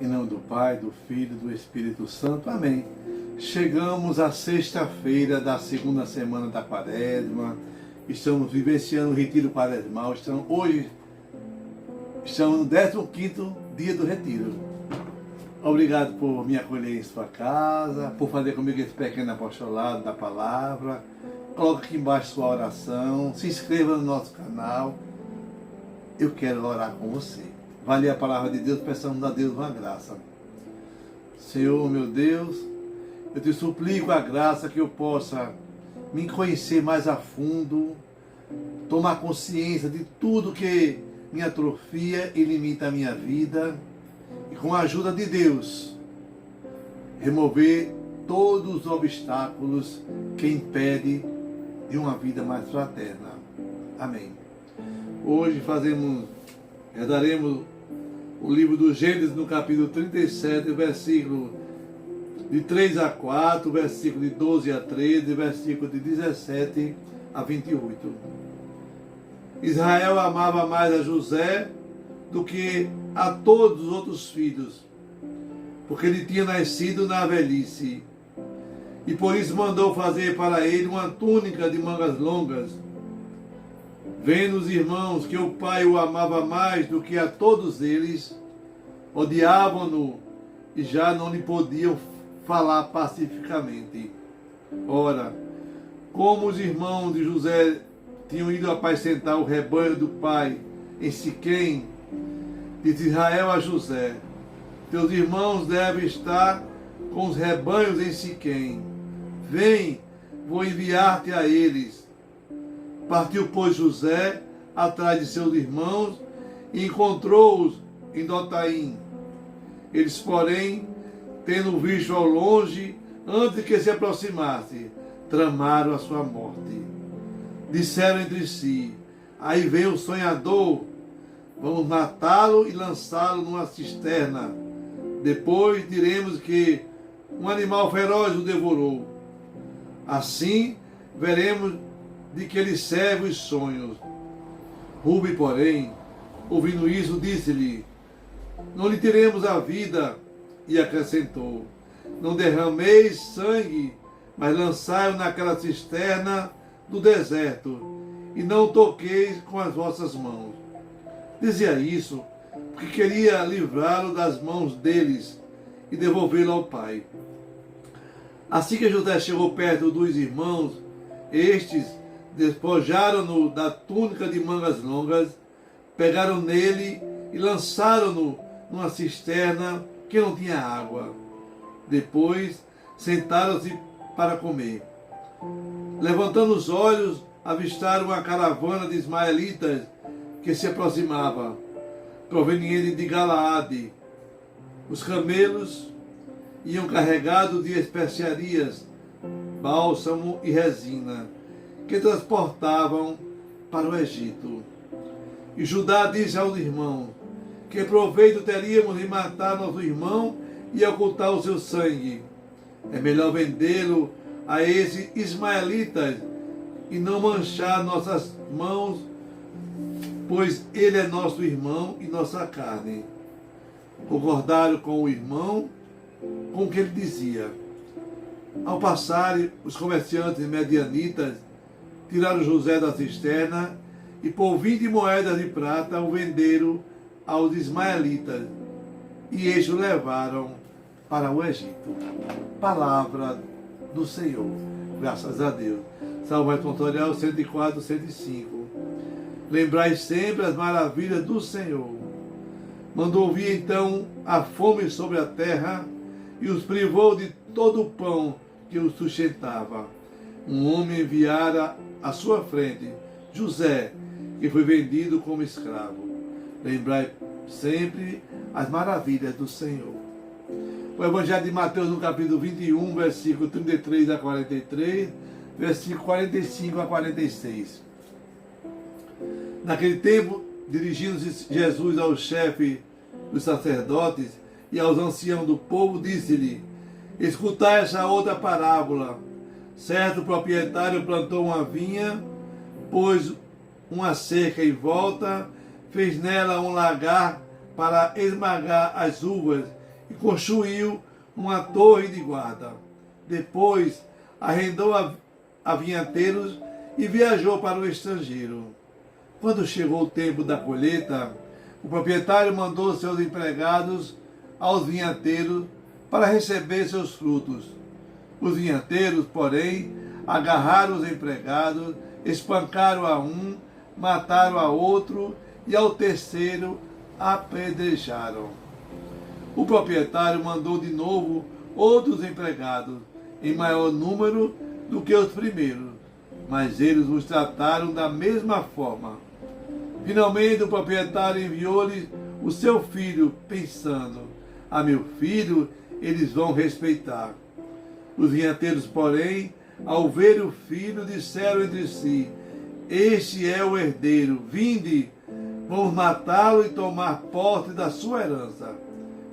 Em nome do Pai, do Filho e do Espírito Santo. Amém. Chegamos à sexta-feira da segunda semana da Quaresma. Estamos vivenciando o retiro quaresmal. Hoje estamos no 15º dia do retiro. Obrigado por me acolher em sua casa, por fazer comigo esse pequeno apostolado da palavra. Coloque aqui embaixo sua oração. Se inscreva no nosso canal. Eu quero orar com você. Vai ler a palavra de Deus, peçamos a Deus uma graça. Senhor, meu Deus, eu te suplico a graça que eu possa me conhecer mais a fundo, tomar consciência de tudo que me atrofia e limita a minha vida, e com a ajuda de Deus, remover todos os obstáculos que impedem de uma vida mais fraterna. Amém. Hoje redaremos o livro do Gênesis, no capítulo 37, versículo de 3 a 4, versículo de 12 a 13, versículo de 17 a 28. Israel amava mais a José do que a todos os outros filhos, porque ele tinha nascido na velhice, e por isso mandou fazer para ele uma túnica de mangas longas. Vendo os irmãos que o pai o amava mais do que a todos eles, odiavam-no e já não lhe podiam falar pacificamente. Ora, como os irmãos de José tinham ido apacentar o rebanho do pai em Siquém, disse Israel a José: teus irmãos devem estar com os rebanhos em Siquém. Vem, vou enviar-te a eles. Partiu, pois, José atrás de seus irmãos e encontrou-os em Dotaim. Eles, porém, tendo visto ao longe, antes que se aproximasse, tramaram a sua morte. Disseram entre si: aí vem o sonhador, vamos matá-lo e lançá-lo numa cisterna. Depois diremos que um animal feroz o devorou. Assim veremos de que ele serve os sonhos. Rubi, porém, ouvindo isso, disse-lhe: não lhe tiremos a vida. E acrescentou: não derrameis sangue, mas lançai-o naquela cisterna do deserto, e não toqueis com as vossas mãos. Dizia isso porque queria livrá-lo das mãos deles e devolvê-lo ao pai. Assim que José chegou perto dos irmãos, estes despojaram-no da túnica de mangas longas, pegaram nele e lançaram-no numa cisterna que não tinha água. Depois sentaram-se para comer. Levantando os olhos, avistaram uma caravana de ismaelitas que se aproximava, proveniente de Galaade. Os camelos iam carregados de especiarias, bálsamo e resina, que transportavam para o Egito. E Judá disse aos irmãos: que proveito teríamos de matar nosso irmão e ocultar o seu sangue? É melhor vendê-lo a esses ismaelitas e não manchar nossas mãos, pois ele é nosso irmão e nossa carne. Concordaram com o irmão com o que ele dizia. Ao passarem, os comerciantes medianitas tiraram José da cisterna e por 20 moedas de prata o venderam aos ismaelitas, e estes o levaram para o Egito. Palavra do Senhor. Graças a Deus. Salmo responsorial 104, 105. Lembrai sempre as maravilhas do Senhor. Mandou vir então a fome sobre a terra e os privou de todo o pão que os sustentava. Um homem enviara à sua frente José, que foi vendido como escravo. Lembrai sempre as maravilhas do Senhor. O Evangelho de Mateus, no capítulo 21, versículo 33 a 43, versículo 45 a 46. Naquele tempo, dirigindo-se Jesus ao chefe dos sacerdotes e aos anciãos do povo, disse-lhe: escutai essa outra parábola. Certo proprietário plantou uma vinha, pôs uma cerca em volta, fez nela um lagar para esmagar as uvas e construiu uma torre de guarda. Depois arrendou a vinhateiros e viajou para o estrangeiro. Quando chegou o tempo da colheita, o proprietário mandou seus empregados aos vinhateiros para receber seus frutos. Os vinhateiros, porém, agarraram os empregados, espancaram a um, mataram a outro e ao terceiro apedrejaram. O proprietário mandou de novo outros empregados, em maior número do que os primeiros, mas eles os trataram da mesma forma. Finalmente o proprietário enviou-lhes o seu filho, pensando: a meu filho eles vão respeitar. Os vinhateiros, porém, ao ver o filho, disseram entre si: este é o herdeiro, vinde, vamos matá-lo e tomar posse da sua herança.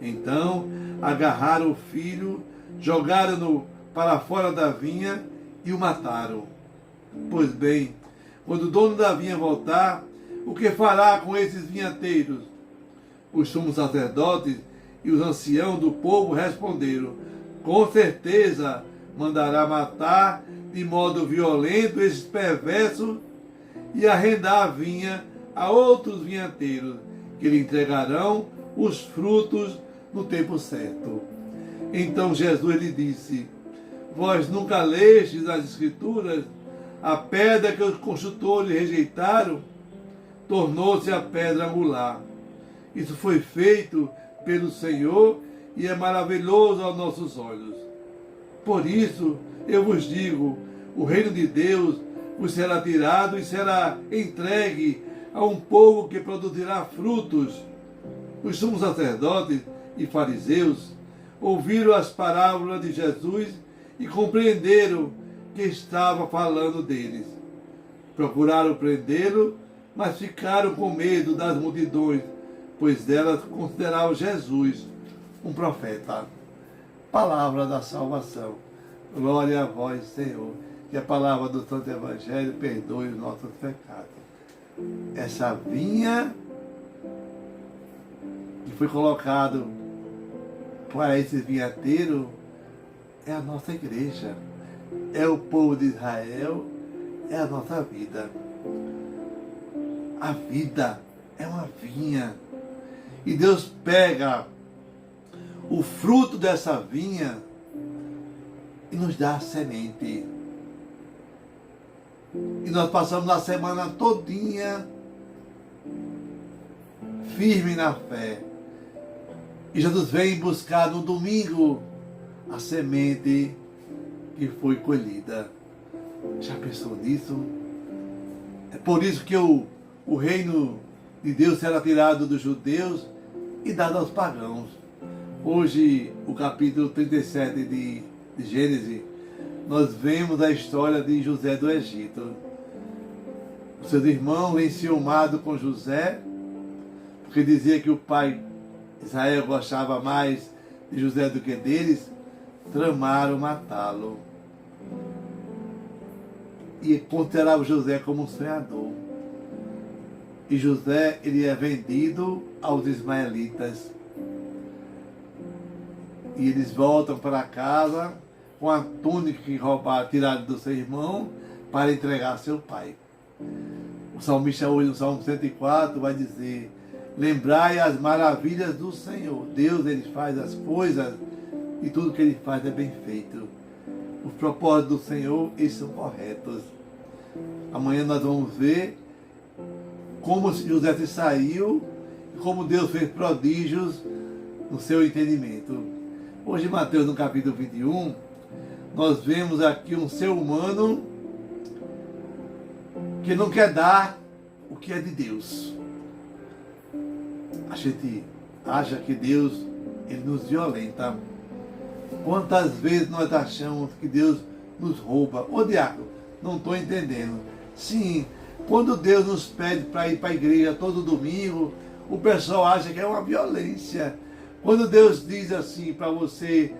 Então agarraram o filho, jogaram-no para fora da vinha e o mataram. Pois bem, quando o dono da vinha voltar, o que fará com esses vinhateiros? Os sumos sacerdotes e os anciãos do povo responderam: com certeza mandará matar de modo violento esses perversos e arrendar a vinha a outros vinhateiros, que lhe entregarão os frutos no tempo certo. Então Jesus lhe disse: vós nunca lestes nas Escrituras, a pedra que os construtores rejeitaram tornou-se a pedra angular. Isso foi feito pelo Senhor e é maravilhoso aos nossos olhos. Por isso eu vos digo, o reino de Deus vos será tirado e será entregue a um povo que produzirá frutos. Os sumos sacerdotes e fariseus ouviram as parábolas de Jesus e compreenderam que estava falando deles. Procuraram prendê-lo, mas ficaram com medo das multidões, pois delas consideravam Jesus um profeta. Palavra da salvação. Glória a vós, Senhor. Que a palavra do Santo Evangelho perdoe os nossos pecados. Essa vinha que foi colocado para esse vinhateiro é a nossa igreja, é o povo de Israel, é a nossa vida. A vida é uma vinha e Deus pega o fruto dessa vinha e nos dá a semente. E nós passamos a semana todinha firme na fé. E Jesus vem buscar no domingo a semente que foi colhida. Já pensou nisso? É por isso que o reino de Deus será tirado dos judeus e dado aos pagãos. Hoje, o capítulo 37 de Gênesis, nós vemos a história de José do Egito. Os seus irmãos, enciumados com José, porque dizia que o pai Israel gostava mais de José do que deles, tramaram matá-lo. E consideravam José como um sonhador. E José, ele é vendido aos ismaelitas. E eles voltam para casa com a túnica que roubaram, tiraram do seu irmão, para entregar a seu pai. O salmista hoje, no Salmo 104, vai dizer: lembrai as maravilhas do Senhor. Deus, ele faz as coisas e tudo que ele faz é bem feito. Os propósitos do Senhor, eles são corretos. Amanhã nós vamos ver como José se saiu e como Deus fez prodígios no seu entendimento. Hoje, em Mateus, no capítulo 21, nós vemos aqui um ser humano que não quer dar o que é de Deus. A gente acha que Deus, ele nos violenta. Quantas vezes nós achamos que Deus nos rouba? Ô diácono, não estou entendendo. Sim, quando Deus nos pede para ir para a igreja todo domingo, o pessoal acha que é uma violência. Quando Deus diz assim para você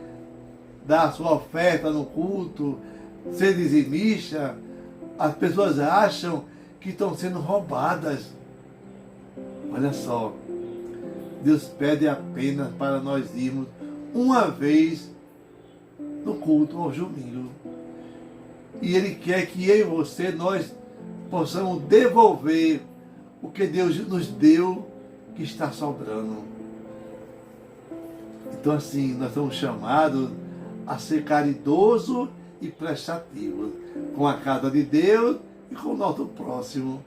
dar a sua oferta no culto, ser dizimista, as pessoas acham que estão sendo roubadas. Olha só, Deus pede apenas para nós irmos uma vez no culto aos domingos. E Ele quer que eu e você, nós possamos devolver o que Deus nos deu, que está sobrando. Então assim, nós somos chamados a ser caridoso e prestativo com a casa de Deus e com o nosso próximo.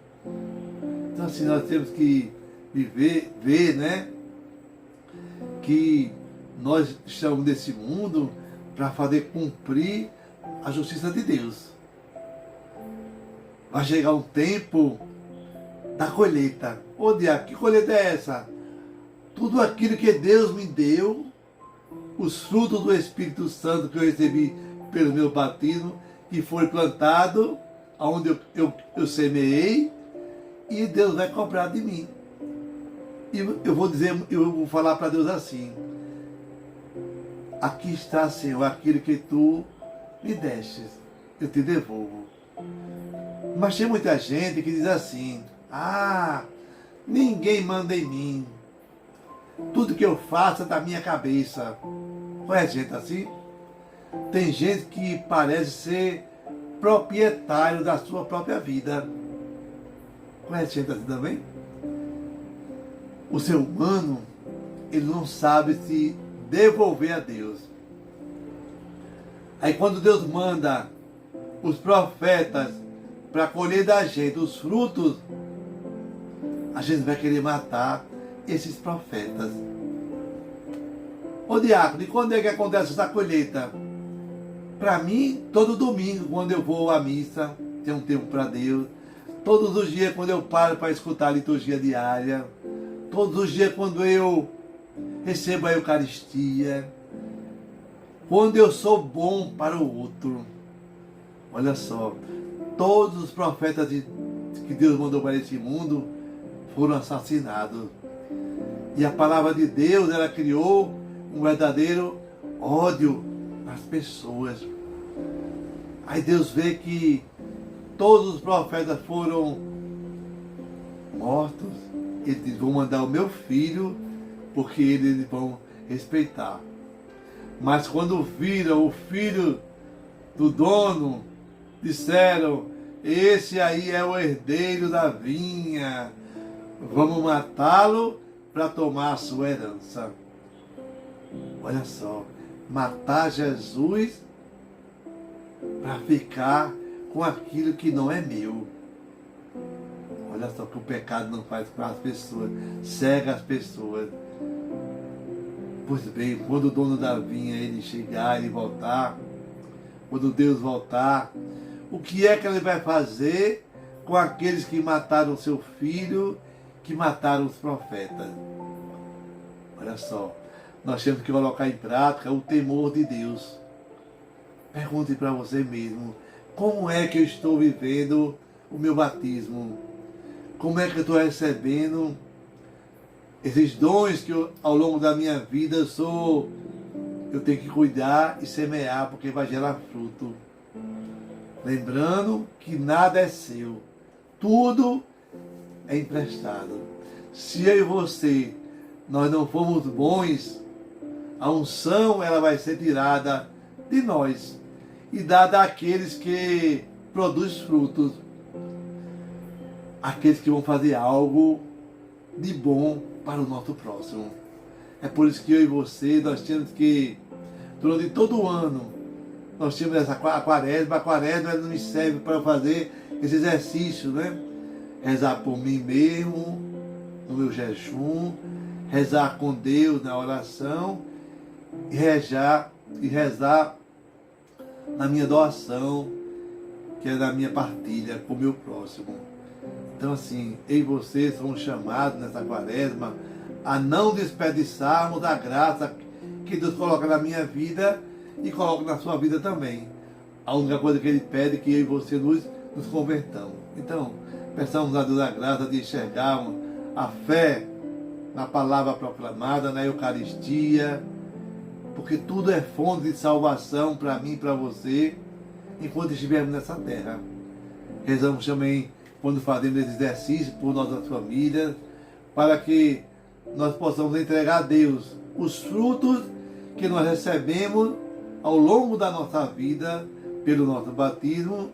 Então assim, nós temos que ver, né, que nós estamos nesse mundo para fazer cumprir a justiça de Deus. Vai chegar um tempo da colheita. Ô diabo, que colheita é essa? Tudo aquilo que Deus me deu, os frutos do Espírito Santo que eu recebi pelo meu batismo, que foi plantado, onde eu semeei, e Deus vai cobrar de mim. E eu vou falar para Deus assim: aqui está, Senhor, aquilo que tu me destes, eu te devolvo. Mas tem muita gente que diz assim: ninguém manda em mim, tudo que eu faço é da minha cabeça. Conhece gente assim? Tem gente que parece ser proprietário da sua própria vida. Conhece gente assim também? O ser humano, ele não sabe se devolver a Deus. Aí quando Deus manda os profetas para colher da gente os frutos, a gente vai querer matar esses profetas. Ô diácono, e quando é que acontece essa colheita? Para mim, todo domingo, quando eu vou à missa, tem um tempo para Deus. Todos os dias, quando eu paro para escutar a liturgia diária. Todos os dias, quando eu recebo a Eucaristia. Quando eu sou bom para o outro. Olha só, todos os profetas que Deus mandou para esse mundo foram assassinados. E a palavra de Deus, ela criou um verdadeiro ódio nas pessoas. Aí Deus vê que todos os profetas foram mortos. Ele diz: vou mandar o meu filho, porque eles vão respeitar. Mas quando viram o filho do dono, disseram: esse aí é o herdeiro da vinha, vamos matá-lo para tomar a sua herança. Olha só, matar Jesus para ficar com aquilo que não é meu. Olha só o que o pecado não faz com as pessoas, cega as pessoas. Pois bem, quando o dono da vinha ele chegar, ele voltar, quando Deus voltar, o que é que ele vai fazer com aqueles que mataram seu filho, que mataram os profetas? Olha só, nós temos que colocar em prática o temor de Deus. Pergunte para você mesmo: como é que eu estou vivendo o meu batismo? Como é que eu estou recebendo esses dons que ao longo da minha vida eu tenho que cuidar e semear, porque vai gerar fruto. Lembrando que nada é seu, tudo é emprestado. Se eu e você, nós não formos bons, a unção ela vai ser tirada de nós e dada àqueles que produzem frutos, aqueles que vão fazer algo de bom para o nosso próximo. É por isso que eu e você, nós temos que, durante todo o ano, nós temos essa quaresma. A quaresma ela nos serve para fazer esse exercício, né? Rezar por mim mesmo, no meu jejum, rezar com Deus na oração e rezar na minha doação, que é na minha partilha com o meu próximo. Então assim, eu e você somos chamados nessa quaresma a não desperdiçarmos a graça que Deus coloca na minha vida e coloca na sua vida também. A única coisa que Ele pede é que eu e você nos convertamos. Então, peçamos a Deus a graça de enxergarmos a fé na palavra proclamada, na Eucaristia, porque tudo é fonte de salvação para mim e para você, enquanto estivermos nessa terra. Rezamos também quando fazemos esse exercício por nossas famílias, para que nós possamos entregar a Deus os frutos que nós recebemos ao longo da nossa vida, pelo nosso batismo,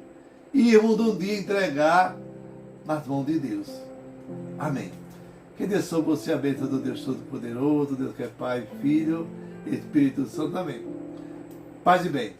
e irmos um dia entregar nas mãos de Deus. Amém. Que Deus sobre você a bênção do Deus Todo-Poderoso, Deus que é Pai, Filho e Espírito Santo. Amém. Paz e bem.